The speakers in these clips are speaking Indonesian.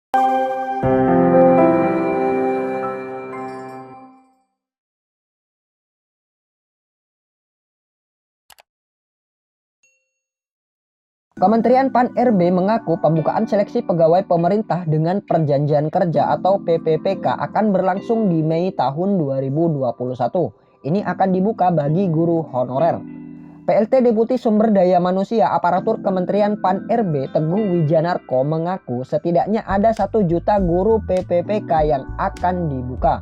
Kementerian Pan-RB mengaku pembukaan seleksi pegawai pemerintah dengan perjanjian kerja atau PPPK akan berlangsung di Mei tahun 2021. Ini akan dibuka bagi guru honorer. PLT Deputi Sumber Daya Manusia Aparatur Kementerian Pan-RB Teguh Wijanarko mengaku setidaknya ada 1 juta guru PPPK yang akan dibuka.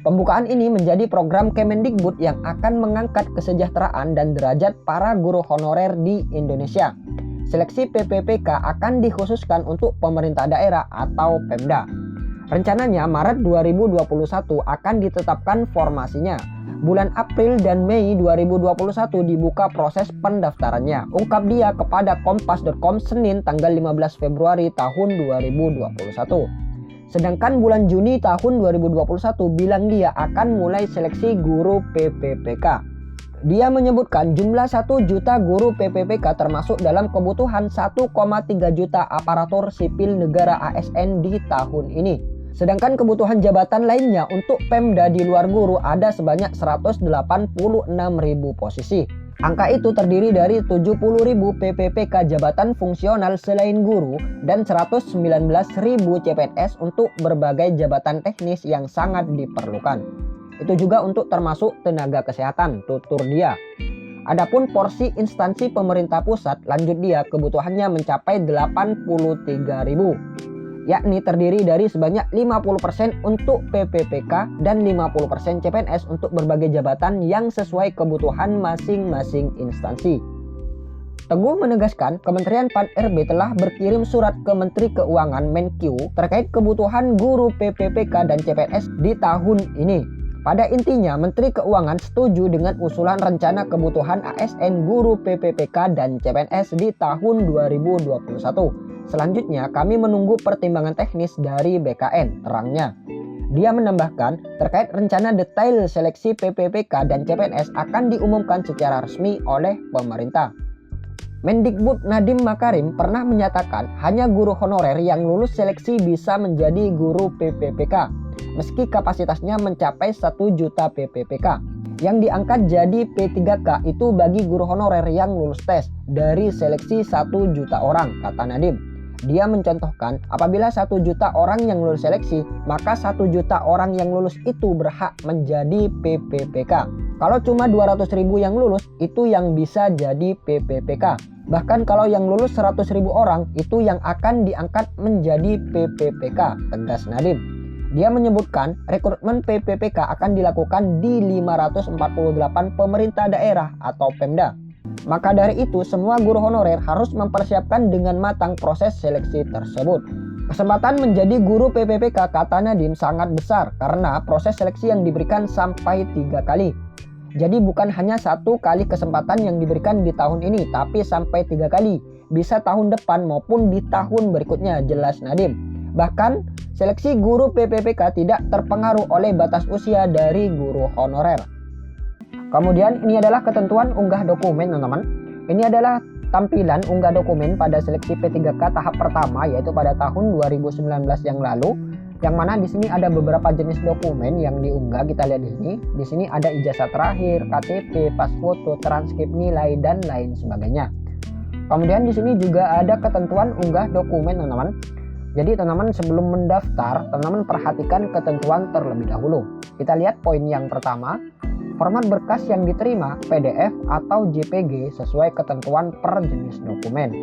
Pembukaan ini menjadi program Kemendikbud yang akan mengangkat kesejahteraan dan derajat para guru honorer di Indonesia. Seleksi PPPK akan dikhususkan untuk pemerintah daerah atau Pemda. Rencananya Maret 2021 akan ditetapkan formasinya. Bulan April dan Mei 2021 dibuka proses pendaftarannya, ungkap dia kepada kompas.com Senin tanggal 15 Februari tahun 2021. Sedangkan bulan Juni tahun 2021 bilang dia akan mulai seleksi guru PPPK. Dia menyebutkan jumlah 1 juta guru PPPK termasuk dalam kebutuhan 1,3 juta aparatur sipil negara ASN di tahun ini. Sedangkan kebutuhan jabatan lainnya untuk Pemda di luar guru ada sebanyak 186.000 posisi. Angka itu terdiri dari 70.000 PPPK jabatan fungsional selain guru dan 119.000 CPNS untuk berbagai jabatan teknis yang sangat diperlukan. Itu juga untuk termasuk tenaga kesehatan, tutur dia. Adapun porsi instansi pemerintah pusat, lanjut dia, kebutuhannya mencapai 83.000, yakni terdiri dari sebanyak 50% untuk PPPK dan 50% CPNS untuk berbagai jabatan yang sesuai kebutuhan masing-masing instansi. Teguh menegaskan Kementerian Pan-RB telah berkirim surat ke Menteri Keuangan Menkyu terkait kebutuhan guru PPPK dan CPNS di tahun ini. Pada intinya, Menteri Keuangan setuju dengan usulan rencana kebutuhan ASN guru PPPK dan CPNS di tahun 2021. Selanjutnya, kami menunggu pertimbangan teknis dari BKN, terangnya. Dia menambahkan, terkait rencana detail seleksi PPPK dan CPNS akan diumumkan secara resmi oleh pemerintah. Mendikbud Nadiem Makarim pernah menyatakan hanya guru honorer yang lulus seleksi bisa menjadi guru PPPK. Meski kapasitasnya mencapai 1 juta PPPK. Yang diangkat jadi P3K itu bagi guru honorer yang lulus tes dari seleksi 1 juta orang, kata Nadiem. Dia mencontohkan apabila 1 juta orang yang lulus seleksi, maka 1 juta orang yang lulus itu berhak menjadi PPPK. Kalau cuma 200.000 yang lulus, itu yang bisa jadi PPPK. Bahkan kalau yang lulus 100.000 orang, itu yang akan diangkat menjadi PPPK, tegas Nadiem. Dia menyebutkan rekrutmen PPPK akan dilakukan di 548 pemerintah daerah atau Pemda. Maka dari itu semua guru honorer harus mempersiapkan dengan matang proses seleksi tersebut. Kesempatan menjadi guru PPPK, kata Nadiem, sangat besar karena proses seleksi yang diberikan sampai 3 kali. Jadi bukan hanya 1 kali kesempatan yang diberikan di tahun ini, tapi sampai 3 kali. Bisa tahun depan maupun di tahun berikutnya, jelas Nadiem. Bahkan seleksi guru PPPK tidak terpengaruh oleh batas usia dari guru honorer. Kemudian ini adalah ketentuan unggah dokumen, teman-teman. Ini adalah tampilan unggah dokumen pada seleksi P3K tahap pertama, yaitu pada tahun 2019 yang lalu. Yang mana di sini ada beberapa jenis dokumen yang diunggah, kita lihat di sini. Di sini ada ijazah terakhir, KTP, pas foto, transkrip nilai dan lain sebagainya. Kemudian di sini juga ada ketentuan unggah dokumen, teman-teman. Jadi teman-teman sebelum mendaftar, teman-teman perhatikan ketentuan terlebih dahulu. Kita lihat poin yang pertama, format berkas yang diterima PDF atau JPG sesuai ketentuan per jenis dokumen.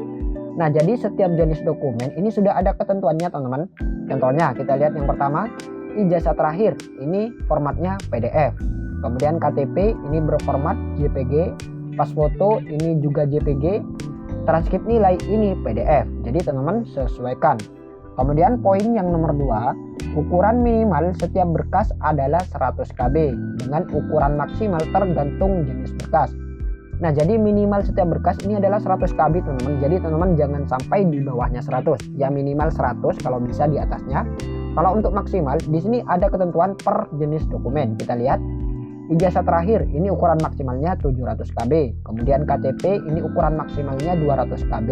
Nah, jadi setiap jenis dokumen ini sudah ada ketentuannya, teman-teman. Contohnya kita lihat yang pertama, ijazah terakhir, ini formatnya PDF. Kemudian KTP ini berformat JPG, pas foto ini juga JPG, transkrip nilai ini PDF. Jadi teman-teman sesuaikan. Kemudian poin yang nomor 2, ukuran minimal setiap berkas adalah 100 KB dengan ukuran maksimal tergantung jenis berkas. Nah, jadi minimal setiap berkas ini adalah 100 KB, teman-teman. Jadi teman-teman jangan sampai di bawahnya 100. Ya minimal 100, kalau bisa di atasnya. Kalau untuk maksimal, di sini ada ketentuan per jenis dokumen. Kita lihat. Ijazah terakhir ini ukuran maksimalnya 700 KB. Kemudian KTP ini ukuran maksimalnya 200 KB.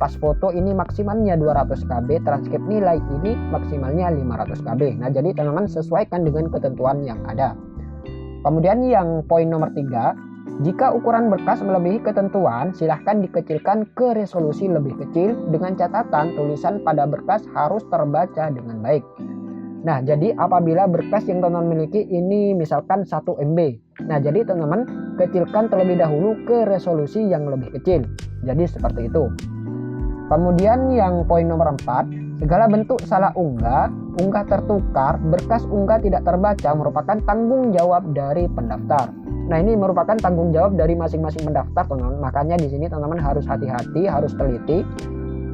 pas foto ini maksimalnya 200 KB, transkrip nilai ini maksimalnya 500 KB. Nah, jadi teman-teman sesuaikan dengan ketentuan yang ada. Kemudian yang poin nomor 3, jika ukuran berkas melebihi ketentuan, silahkan dikecilkan ke resolusi lebih kecil dengan catatan tulisan pada berkas harus terbaca dengan baik. Nah, jadi apabila berkas yang teman-teman miliki ini misalkan 1 MB. Nah, jadi teman-teman kecilkan terlebih dahulu ke resolusi yang lebih kecil. Jadi seperti itu. Kemudian yang poin nomor 4, segala bentuk salah unggah tertukar, berkas unggah tidak terbaca merupakan tanggung jawab dari pendaftar. Nah, ini merupakan tanggung jawab dari masing-masing pendaftar, teman-teman. Makanya di sini teman-teman harus hati-hati, harus teliti.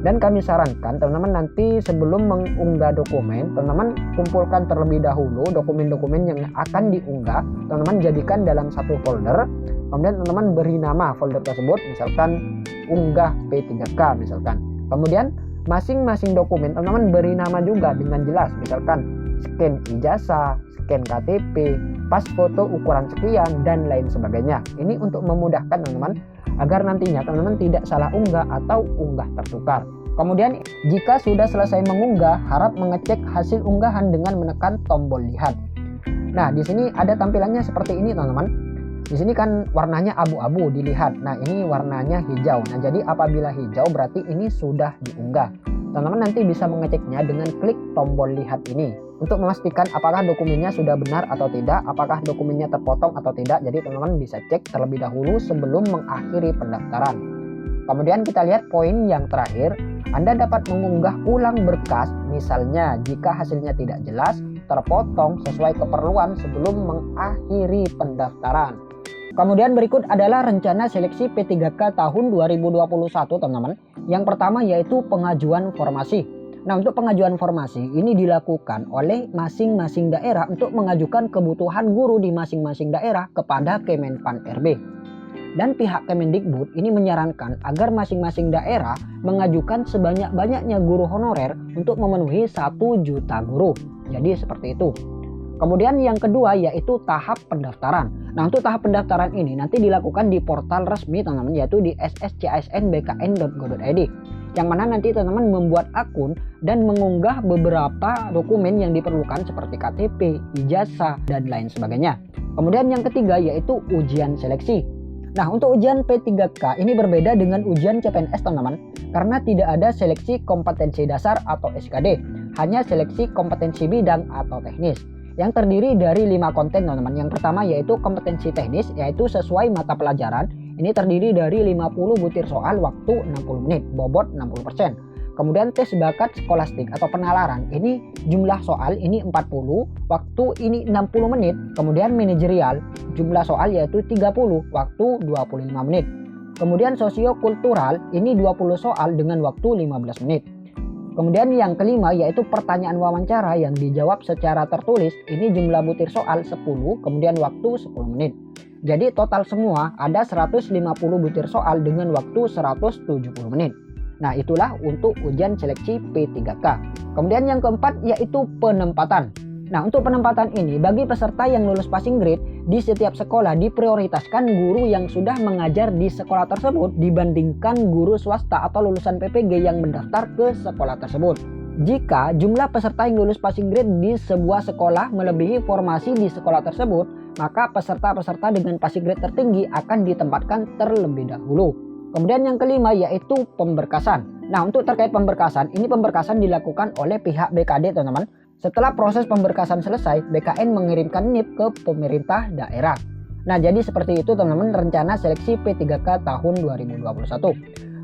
Dan kami sarankan teman-teman nanti sebelum mengunggah dokumen, teman-teman kumpulkan terlebih dahulu dokumen-dokumen yang akan diunggah. Teman-teman jadikan dalam satu folder. Kemudian teman-teman beri nama folder tersebut, misalkan unggah P3K misalkan. Kemudian masing-masing dokumen teman-teman beri nama juga dengan jelas, misalkan scan ijazah, scan KTP, pas foto ukuran sekian, dan lain sebagainya. Ini untuk memudahkan teman-teman agar nantinya teman-teman tidak salah unggah atau unggah tertukar. Kemudian jika sudah selesai mengunggah, harap mengecek hasil unggahan dengan menekan tombol lihat. Nah, di sini ada tampilannya seperti ini, teman-teman. Di sini kan warnanya abu-abu dilihat. Nah, ini warnanya hijau. Nah, jadi apabila hijau berarti ini sudah diunggah. Teman-teman nanti bisa mengeceknya dengan klik tombol lihat ini untuk memastikan apakah dokumennya sudah benar atau tidak, apakah dokumennya terpotong atau tidak. Jadi teman-teman bisa cek terlebih dahulu sebelum mengakhiri pendaftaran. Kemudian kita lihat poin yang terakhir, Anda dapat mengunggah ulang berkas misalnya jika hasilnya tidak jelas, terpotong sesuai keperluan sebelum mengakhiri pendaftaran. Kemudian berikut adalah rencana seleksi P3K tahun 2021, teman-teman. Yang pertama yaitu pengajuan formasi. Nah, untuk pengajuan formasi ini dilakukan oleh masing-masing daerah untuk mengajukan kebutuhan guru di masing-masing daerah kepada Kemenpan RB. Dan pihak Kemendikbud ini menyarankan agar masing-masing daerah mengajukan sebanyak-banyaknya guru honorer untuk memenuhi 1 juta guru. Jadi seperti itu. Kemudian yang kedua yaitu tahap pendaftaran. Nah, untuk tahap pendaftaran ini nanti dilakukan di portal resmi, teman-teman, yaitu di sscsnbkn.go.id. Yang mana nanti teman-teman membuat akun dan mengunggah beberapa dokumen yang diperlukan seperti KTP, ijazah, dan lain sebagainya. Kemudian yang ketiga yaitu ujian seleksi. Nah, untuk ujian P3K ini berbeda dengan ujian CPNS, teman-teman, karena tidak ada seleksi kompetensi dasar atau SKD, hanya seleksi kompetensi bidang atau teknis, yang terdiri dari 5 konten, teman-teman. Yang pertama yaitu kompetensi teknis, yaitu sesuai mata pelajaran. Ini terdiri dari 50 butir soal waktu 60 menit, bobot 60%. Kemudian tes bakat skolastik atau penalaran, ini jumlah soal ini 40, waktu ini 60 menit. Kemudian manajerial, jumlah soal yaitu 30, waktu 25 menit. Kemudian sosiokultural, ini 20 soal dengan waktu 15 menit. Kemudian yang kelima yaitu pertanyaan wawancara yang dijawab secara tertulis, ini jumlah butir soal 10, kemudian waktu 10 menit. Jadi total semua ada 150 butir soal dengan waktu 170 menit. Nah, itulah untuk ujian seleksi P3K. Kemudian yang keempat yaitu penempatan. Nah, untuk penempatan ini bagi peserta yang lulus passing grade di setiap sekolah diprioritaskan guru yang sudah mengajar di sekolah tersebut dibandingkan guru swasta atau lulusan PPG yang mendaftar ke sekolah tersebut. Jika jumlah peserta yang lulus passing grade di sebuah sekolah melebihi formasi di sekolah tersebut, maka peserta-peserta dengan passing grade tertinggi akan ditempatkan terlebih dahulu. Kemudian yang kelima yaitu pemberkasan. Nah, untuk terkait pemberkasan, ini pemberkasan dilakukan oleh pihak BKD, teman-teman. Setelah proses pemberkasan selesai, BKN mengirimkan NIP ke pemerintah daerah. Nah, jadi seperti itu, teman-teman, rencana seleksi P3K tahun 2021.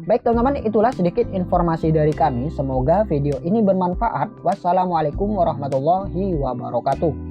Baik, teman-teman, itulah sedikit informasi dari kami. Semoga video ini bermanfaat. Wassalamualaikum warahmatullahi wabarakatuh.